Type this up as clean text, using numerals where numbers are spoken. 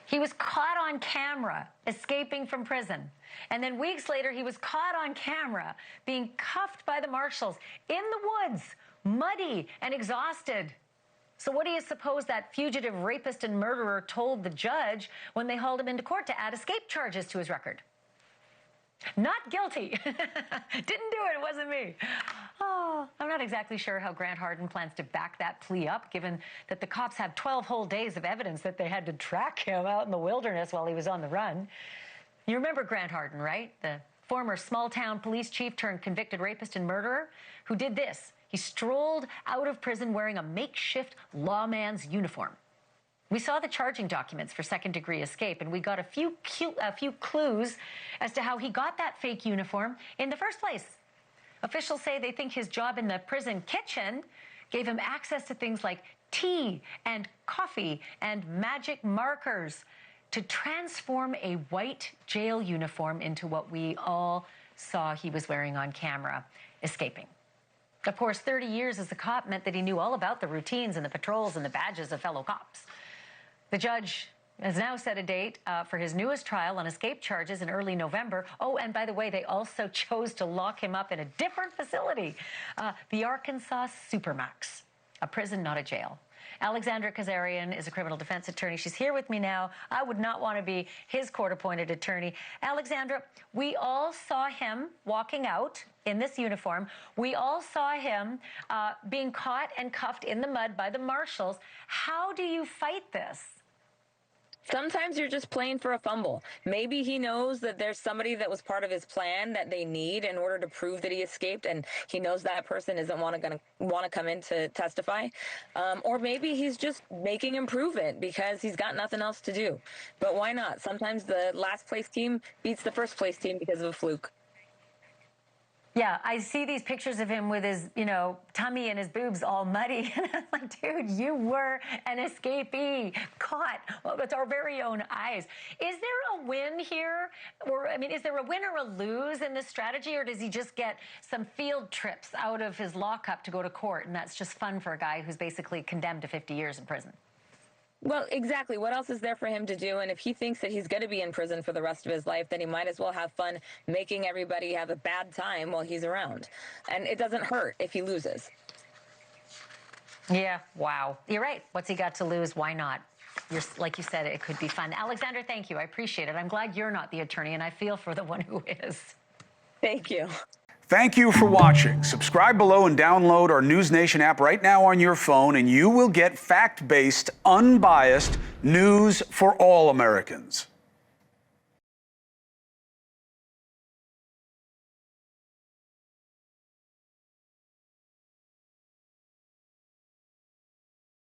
He was caught on camera escaping from prison. And then weeks later, he was caught on camera being cuffed by the marshals in the woods, muddy and exhausted. So what do you suppose that fugitive rapist and murderer told the judge when they hauled him into court to add escape charges to his record? Not guilty. Didn't do it. It wasn't me. Oh, I'm not exactly sure how Grant Hardin plans to back that plea up, given that the cops have 12 whole days of evidence that they had to track him out in the wilderness while he was on the run. You remember Grant Hardin, right? The former small-town police chief turned convicted rapist and murderer who did this. He strolled out of prison wearing a makeshift lawman's uniform. We saw the charging documents for second-degree escape, and we got a few clues as to how he got that fake uniform in the first place. Officials say they think his job in the prison kitchen gave him access to things like tea and coffee and magic markers to transform a white jail uniform into what we all saw he was wearing on camera, escaping. Of course, 30 years as a cop meant that he knew all about the routines and the patrols and the badges of fellow cops. The judge has now set a date for his newest trial on escape charges in early November. Oh, and by the way, they also chose to lock him up in a different facility, the Arkansas Supermax, a prison, not a jail. Alexandra Kazarian is a criminal defense attorney. She's here with me now. I would not want to be his court-appointed attorney. Alexandra, we all saw him walking out in this uniform. We all saw him being caught and cuffed in the mud by the marshals. How do you fight this? Sometimes you're just playing for a fumble. Maybe he knows that there's somebody that was part of his plan that they need in order to prove that he escaped, and he knows that person isn't going to want to come in to testify. Or maybe he's just making him prove it because he's got nothing else to do. But why not? Sometimes the last place team beats the first place team because of a fluke. Yeah, I see these pictures of him with his, tummy and his boobs all muddy. And I'm like, dude, you were an escapee, caught with our very own eyes. Is there a win here? Or, is there a win or a lose in this strategy? Or does he just get some field trips out of his lockup to go to court? And that's just fun for a guy who's basically condemned to 50 years in prison. Well, exactly. What else is there for him to do? And if he thinks that he's going to be in prison for the rest of his life, then he might as well have fun making everybody have a bad time while he's around. And it doesn't hurt if he loses. Yeah, wow. You're right. What's he got to lose? Why not? Like you said, it could be fun. Alexandra, thank you. I appreciate it. I'm glad you're not the attorney, and I feel for the one who is. Thank you. Thank you for watching. Subscribe below and download our NewsNation app right now on your phone, and you will get fact-based, unbiased news for all Americans.